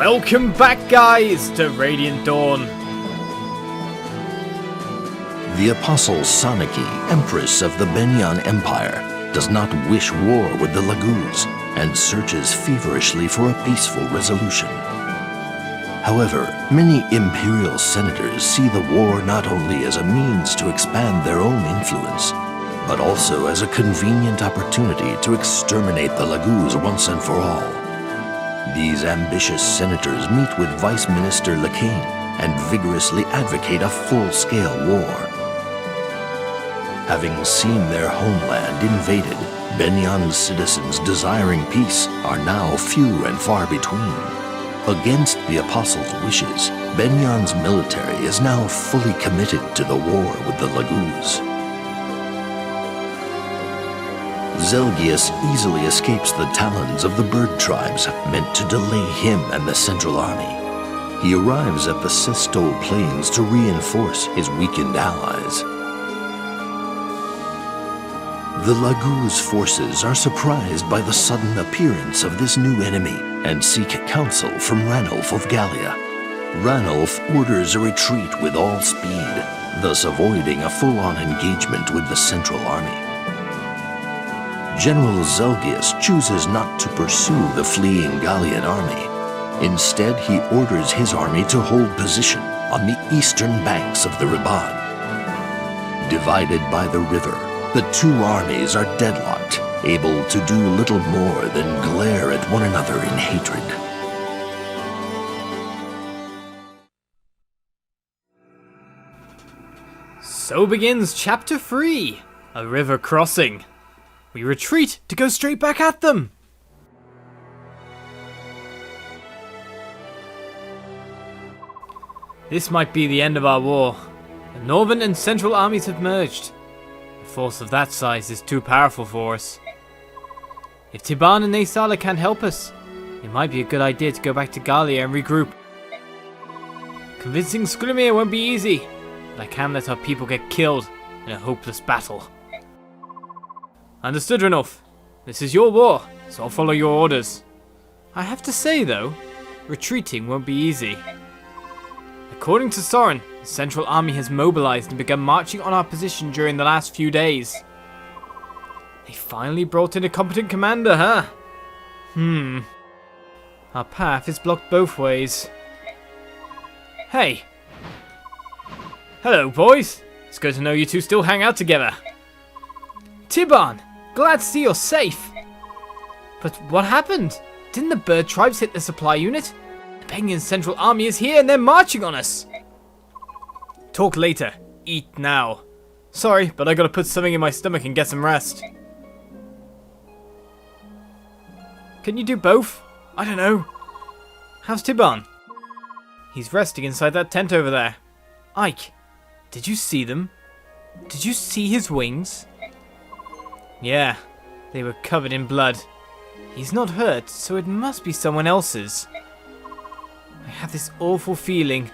Welcome back, guys, to Radiant Dawn. The Apostle Soniki, Empress of the Begnion Empire, does not wish war with the Laguz and searches feverishly for a peaceful resolution. However, many Imperial senators see the war not only as a means to expand their own influence, but also as a convenient opportunity to exterminate the Laguz once and for all. These ambitious senators meet with Vice Minister Lekain and vigorously advocate a full-scale war. Having seen their homeland invaded, Begnion's citizens desiring peace are now few and far between. Against the Apostle's wishes, Begnion's military is now fully committed to the war with the Laguz. Zelgius easily escapes the talons of the bird tribes meant to delay him and the Central Army. He arrives at the Sestol Plains to reinforce his weakened allies. The Laguz forces are surprised by the sudden appearance of this new enemy and seek counsel from Ranulf of Gallia. Ranulf orders a retreat with all speed, thus avoiding a full-on engagement with the Central Army. General Zelgius chooses not to pursue the fleeing Gallian army. Instead, he orders his army to hold position on the eastern banks of the Ribahn. Divided by the river, the two armies are deadlocked, able to do little more than glare at one another in hatred. So begins Chapter 3, A River Crossing. We retreat to go straight back at them. This might be the end of our war. The northern and central armies have merged. A force of that size is too powerful for us. If Tibarn and Naysala can't help us, it might be a good idea to go back to Gallia and regroup. Convincing Skrimir won't be easy, but I can't let our people get killed in a hopeless battle. Understood, Ranulf. This is your war, so I'll follow your orders. I have to say, though, retreating won't be easy. According to Soren, the Central Army has mobilized and begun marching on our position during the last few days. They finally brought in a competent commander, huh? Our path is blocked both ways. Hey! Hello, boys! It's good to know you two still hang out together. Tibarn! Glad to see you're safe. But what happened? Didn't the bird tribes hit the supply unit? The Begnion Central Army is here and they're marching on us. Talk later. Eat now. Sorry, but I gotta put something in my stomach and get some rest. Can you do both? I don't know. How's Tibarn? He's resting inside that tent over there. Ike, did you see them? Did you see his wings? Yeah, they were covered in blood. He's not hurt, so it must be someone else's. I have this awful feeling.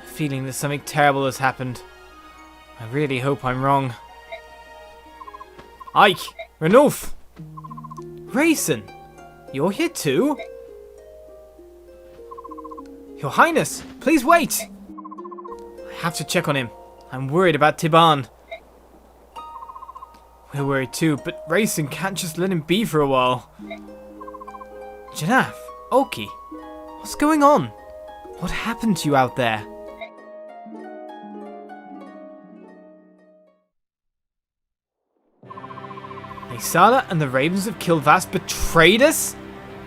A feeling that something terrible has happened. I really hope I'm wrong. Ike! Ranulf! Rayson! You're here too? Your Highness, please wait! I have to check on him. I'm worried about Tibarn. We're worried too, but Rayson can't just let him be for a while. Janaf, Oki, what's going on? What happened to you out there? Naysala and the Ravens of Kilvas betrayed us?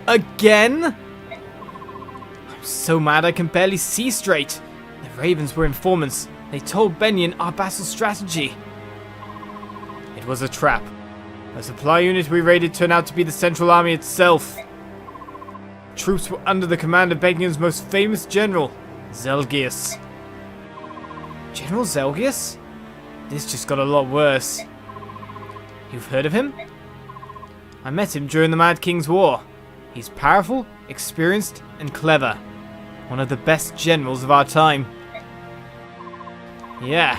Again? I'm so mad I can barely see straight. The Ravens were informants. They told Begnion our battle strategy. It was a trap. The supply unit we raided turned out to be the Central Army itself. Troops were under the command of Begnion's most famous general, Zelgius. General Zelgius? This just got a lot worse. You've heard of him? I met him during the Mad King's War. He's powerful, experienced, and clever. One of the best generals of our time. Yeah,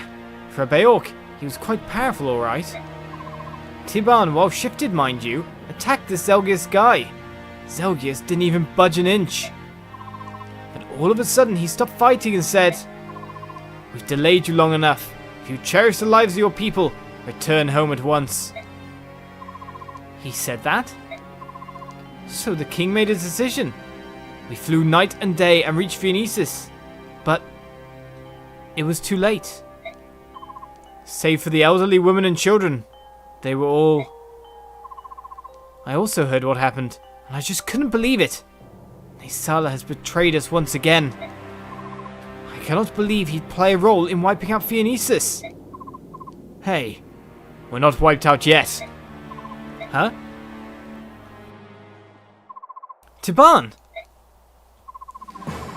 for a Beorc, he was quite powerful, alright. Tibarn, well shifted mind you, attacked this Zelgius guy. Zelgius didn't even budge an inch. all of a sudden he stopped fighting and said, "We've delayed you long enough. If you cherish the lives of your people, return home at once." He said that? So the king made a decision. We flew night and day and reached Phoenicis, but it was too late. Save for the elderly women and children, they were all... I also heard what happened, and I just couldn't believe it. Nisala has betrayed us once again. I cannot believe he'd play a role in wiping out Phoenicis. Hey, we're not wiped out yet. Huh? Tibarn!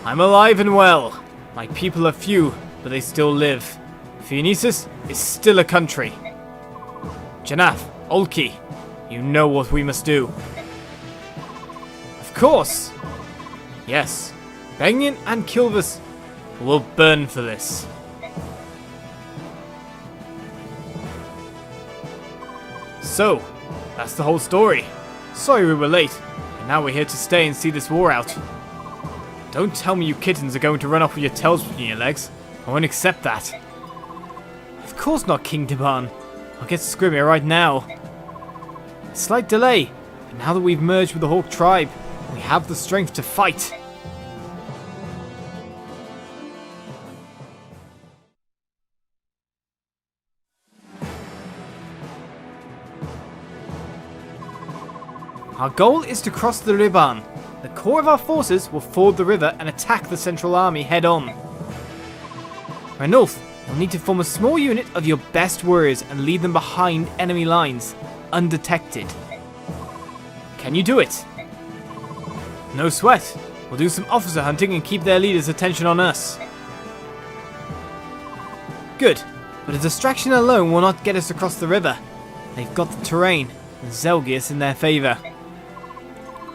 I'm alive and well. My people are few, but they still live. Phoenicis is still a country. Janaf, Olki, you know what we must do. Of course! Yes, Begnion and Kilvas will burn for this. So, that's the whole story. Sorry we were late, but now we're here to stay and see this war out. Don't tell me you kittens are going to run off with your tails between your legs. I won't accept that. Of course not, King Tibarn. I'll get Skrymir right now. A slight delay, but now that we've merged with the Hawk tribe, we have the strength to fight. Our goal is to cross the Ribahn. The core of our forces will ford the river and attack the central army head on. Ranulf, you'll need to form a small unit of your best warriors and lead them behind enemy lines, undetected. Can you do it? No sweat. We'll do some officer hunting and keep their leaders' attention on us. Good, but a distraction alone will not get us across the river. They've got the terrain and Zelgius in their favour.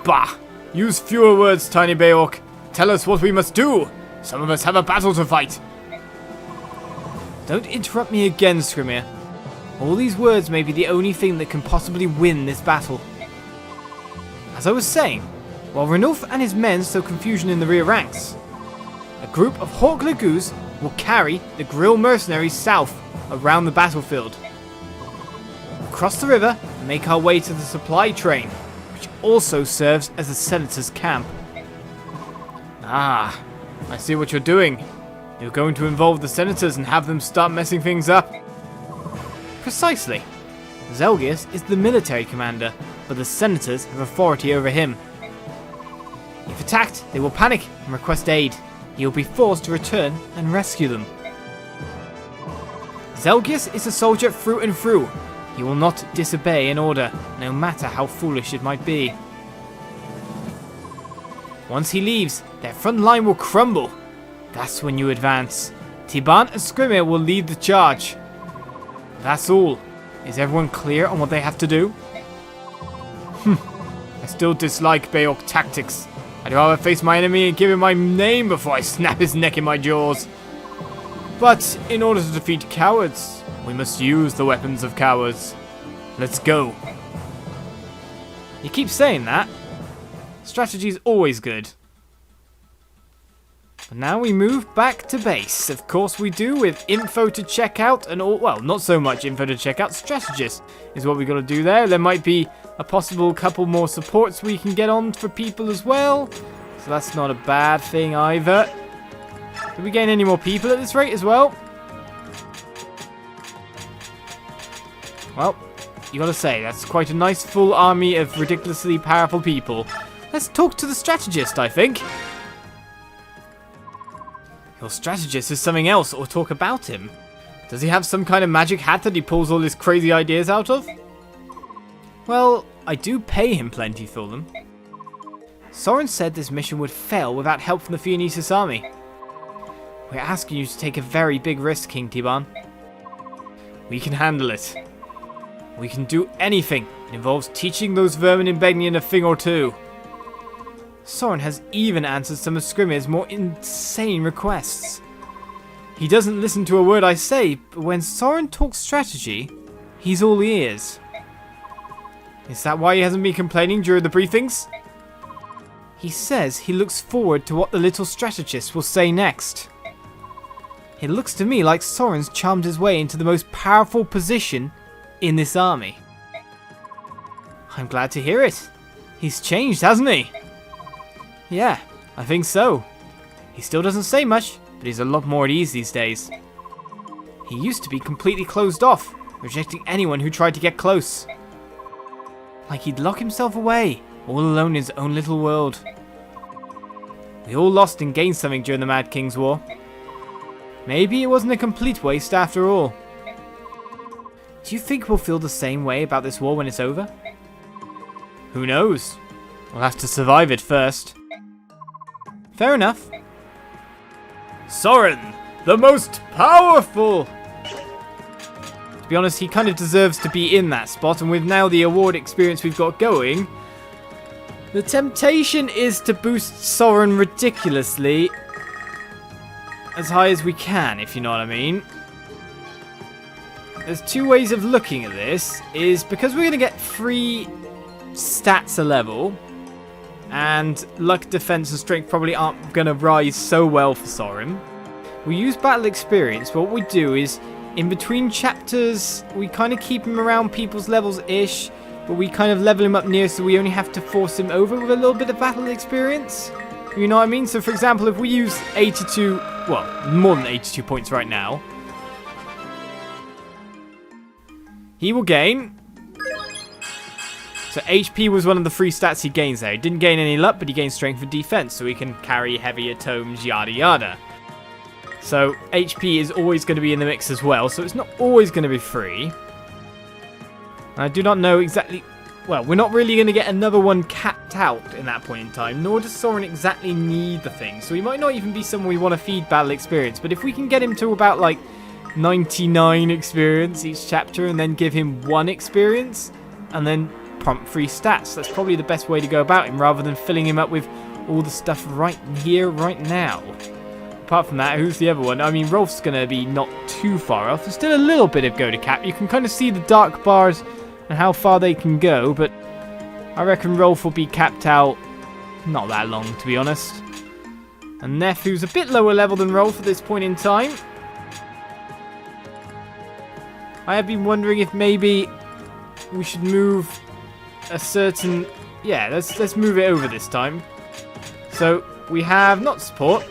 Bah! Use fewer words, Tiny Beork. Tell us what we must do. Some of us have a battle to fight. Don't interrupt me again, Skrymir. All these words may be the only thing that can possibly win this battle. As I was saying, while Ranulf and his men sow confusion in the rear ranks, a group of Hawk Laguz will carry the Greil Mercenaries south around the battlefield. We'll cross the river and make our way to the supply train, which also serves as the Senator's camp. Ah, I see what you're doing. You're going to involve the Senators and have them start messing things up. Precisely. Zelgius is the military commander, but the Senators have authority over him. If attacked, they will panic and request aid. He will be forced to return and rescue them. Zelgius is a soldier through and through. He will not disobey an order, no matter how foolish it might be. Once he leaves, their front line will crumble. That's when you advance. Tibarn and Skrymir will lead the charge. That's all. Is everyone clear on what they have to do? I still dislike Beork tactics. I'd rather face my enemy and give him my name before I snap his neck in my jaws. But in order to defeat cowards, we must use the weapons of cowards. Let's go. You keep saying that. Strategy's always good. But now we move back to base. Of course we do, with info to check out and all. Well, not so much info to check out. Strategist is what we got to do there. There might be a possible couple more supports we can get on for people as well. So that's not a bad thing either. Did we gain any more people at this rate as well? Well, you gotta say, that's quite a nice full army of ridiculously powerful people. Let's talk to the strategist, I think. Your strategist is something else, or talk about him. Does he have some kind of magic hat that he pulls all his crazy ideas out of? Well, I do pay him plenty for them. Soren said this mission would fail without help from the Phoenicis army. We're asking you to take a very big risk, King Tibarn. We can handle it. We can do anything. It involves teaching those vermin in Begnion a thing or two. Soren has even answered some of Skrymir's more insane requests. He doesn't listen to a word I say, but when Soren talks strategy, he's all ears. Is that why he hasn't been complaining during the briefings? He says he looks forward to what the little strategist will say next. It looks to me like Soren's charmed his way into the most powerful position in this army. I'm glad to hear it. He's changed, hasn't he? Yeah, I think so. He still doesn't say much, but he's a lot more at ease these days. He used to be completely closed off, rejecting anyone who tried to get close. Like he'd lock himself away, all alone in his own little world. We all lost and gained something during the Mad King's War. Maybe it wasn't a complete waste after all. Do you think we'll feel the same way about this war when it's over? Who knows? We'll have to survive it first. Fair enough. Soren, the most powerful! To be honest, he kind of deserves to be in that spot, and with now the award experience we've got going, the temptation is to boost Soren ridiculously as high as we can, if you know what I mean. There's two ways of looking at this, is because we're going to get free stats a level, and luck, defense, and strength probably aren't going to rise so well for Soren. We use battle experience, but what we do is, in between chapters, we kind of keep him around people's levels-ish, but we kind of level him up near so we only have to force him over with a little bit of battle experience. You know what I mean? So for example, if we use 82, well, more than 82 points right now, he will gain. So HP was one of the free stats he gains there. He didn't gain any luck, but he gained strength and defense, so he can carry heavier tomes, yada yada. So HP is always going to be in the mix as well, so it's not always going to be free. I do not know exactly... Well, we're not really going to get another one capped out in that point in time, nor does Soren exactly need the thing. So he might not even be someone we want to feed battle experience, but if we can get him to about, like, 99 experience each chapter and then give him 1 experience, and then prompt free stats, that's probably the best way to go about him, rather than filling him up with all the stuff right here, right now. Apart from that, who's the other one? I mean, Rolf's going to be not too far off. There's still a little bit of go to cap. You can kind of see the dark bars and how far they can go, but I reckon Rolf will be capped out not that long, to be honest. And Neff, who's a bit lower level than Rolf at this point in time. I have been wondering if maybe we should move a certain... Yeah, let's move it over this time. So, we have not support.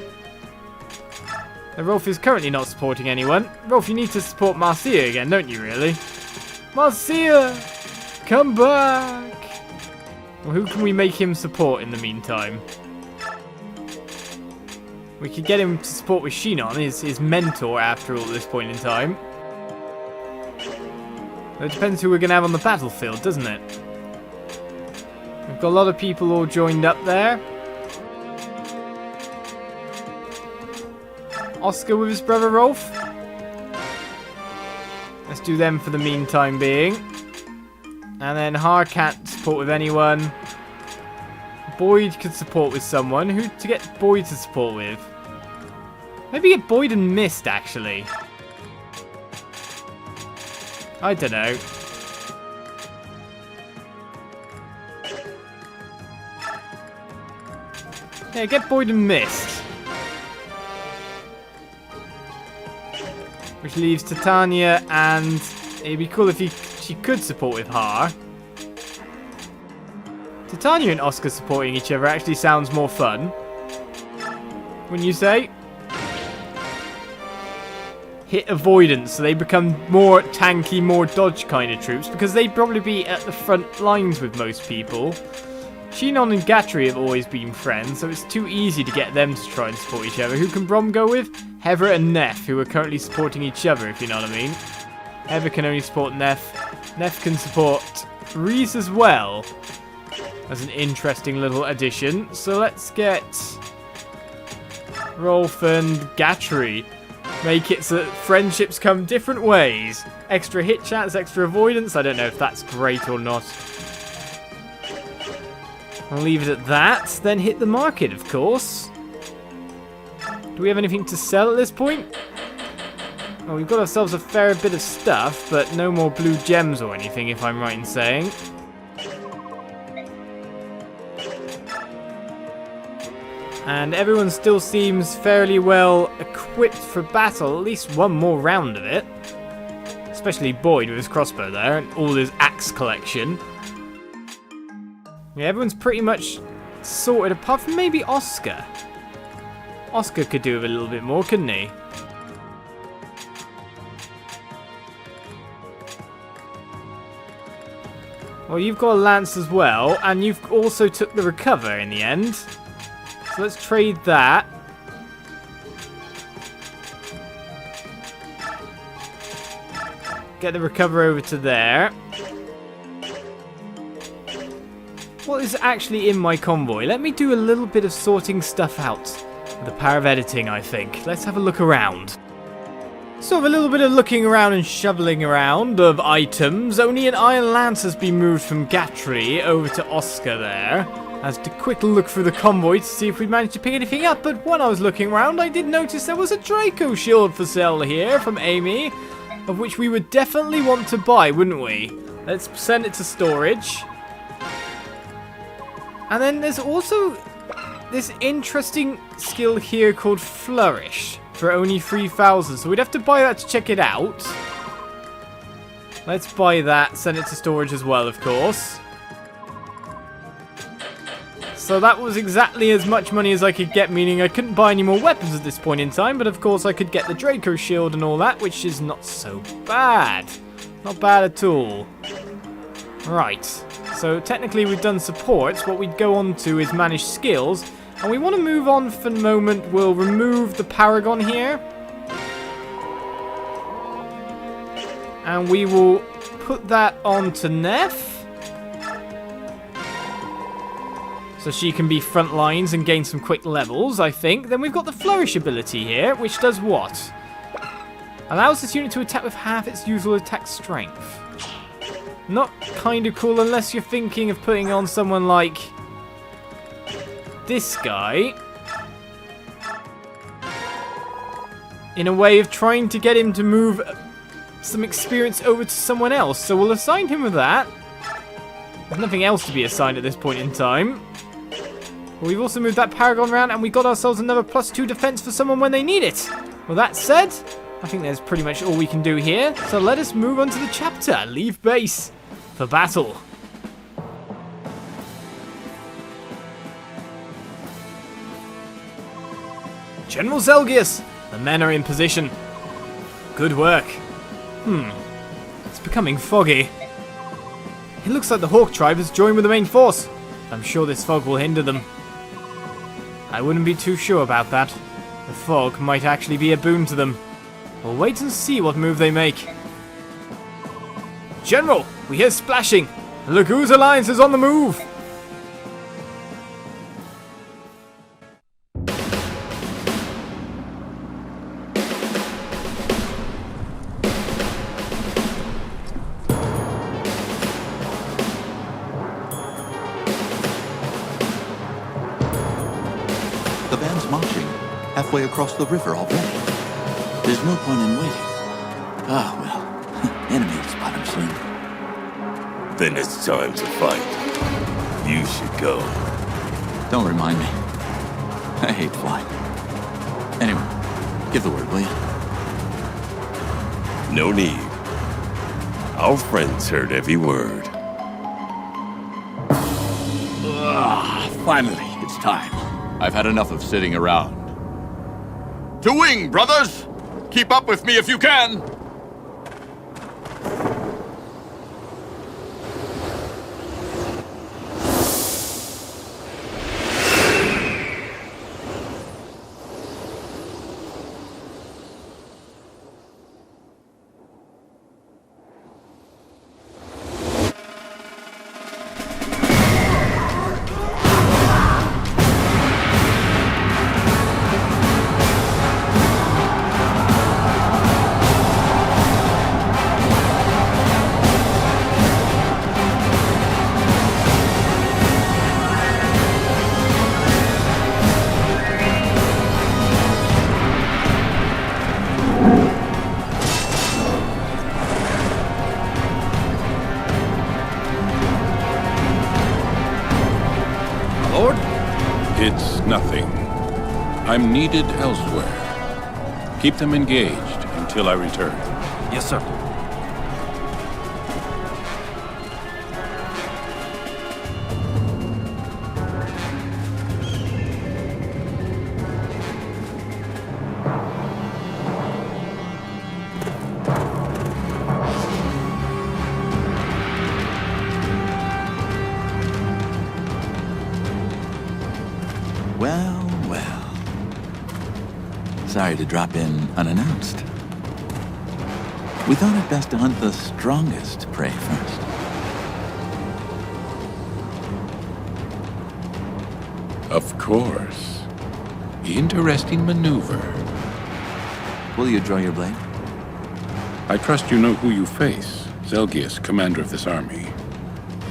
Rolf is currently not supporting anyone. Rolf, you need to support Marcia again, don't you, really? Marcia! Come back! Well, who can we make him support in the meantime? We could get him to support with Shinon, his mentor, after all, at this point in time. It depends who we're going to have on the battlefield, doesn't it? We've got a lot of people all joined up there. Oscar with his brother Rolf. Let's do them for the meantime being. And then Har can't support with anyone. Boyd could support with someone. Who to get Boyd to support with? Maybe get Boyd and Mist, actually. I don't know. Yeah, get Boyd and Mist. Which leaves Titania, and it'd be cool if she could support with Har. Titania and Oscar supporting each other actually sounds more fun. Wouldn't you say? Hit avoidance, so they become more tanky, more dodge kind of troops, because they'd probably be at the front lines with most people. Shinon and Gatry have always been friends, so it's too easy to get them to try and support each other. Who can Brom go with? Heather and Neff, who are currently supporting each other, if you know what I mean. Heather can only support Neff. Neff can support Reese as well. That's an interesting little addition. So let's get Rolf and Gatry. Make it so that friendships come different ways. Extra hit chance, extra avoidance. I don't know if that's great or not. I'll leave it at that. Then hit the market, of course. Do we have anything to sell at this point? Well, we've got ourselves a fair bit of stuff, but no more blue gems or anything, if I'm right in saying. And everyone still seems fairly well equipped for battle, at least one more round of it. Especially Boyd with his crossbow there and all his axe collection. Yeah, everyone's pretty much sorted apart from maybe Oscar. Oscar could do with a little bit more, couldn't he? Well, you've got a lance as well, and you've also took the recover in the end. So let's trade that. Get the recover over to there. What is actually in my convoy? Let me do a little bit of sorting stuff out. With the power of editing, I think. Let's have a look around. So a little bit of looking around and shoveling around of items. Only an iron lance has been moved from Gatry over to Oscar there. As to quick look through the convoy to see if we managed to pick anything up. But when I was looking around, I did notice there was a Draco shield for sale here from Amy. Of which we would definitely want to buy, wouldn't we? Let's send it to storage. And then there's also this interesting skill here called Flourish for only 3,000. So we'd have to buy that to check it out. Let's buy that, send it to storage as well, of course. So that was exactly as much money as I could get, meaning I couldn't buy any more weapons at this point in time, but of course I could get the Draco shield and all that, which is not so bad. Not bad at all. Right, so technically we've done supports. What we'd go on to is manage skills, and we want to move on for the moment. We'll remove the Paragon here. And we will put that on to Neff. So she can be front lines and gain some quick levels, I think. Then we've got the Flourish ability here, which does what? Allows this unit to attack with half its usual attack strength. Not kind of cool unless you're thinking of putting on someone like this guy. In a way of trying to get him to move some experience over to someone else. So we'll assign him with that. There's nothing else to be assigned at this point in time. We've also moved that Paragon around, and we got ourselves another +2 defense for someone when they need it. Well, that said, I think that's pretty much all we can do here. So let us move on to the chapter. Leave base for battle. General Zelgius, the men are in position. Good work. It's becoming foggy. It looks like the Hawk tribe has joined with the main force. I'm sure this fog will hinder them. I wouldn't be too sure about that. The fog might actually be a boon to them. We'll wait and see what move they make. General, we hear splashing. The Laguz Alliance is on the move. The band's marching halfway across the river already. There's no point in waiting. Ah, well, enemy will spot him soon. Then it's time to fight. You should go. Don't remind me. I hate flying. Anyway, give the word, will you? No need. Our friends heard every word. Finally, it's time. I've had enough of sitting around. To wing, brothers! Keep up with me if you can! I'm needed elsewhere. Keep them engaged until I return. Yes, sir. Well, well. Sorry to drop in unannounced. We thought it best to hunt the strongest prey first. Of course. Interesting maneuver. Will you draw your blade? I trust you know who you face, Zelgius, commander of this army.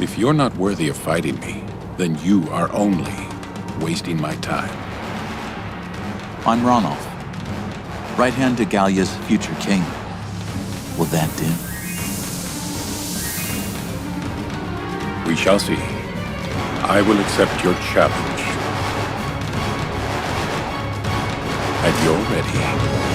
If you're not worthy of fighting me, then you are only wasting my time. I'm Ronolf, right hand to Gallia's future king. Will that do? We shall see. I will accept your challenge. And you're ready.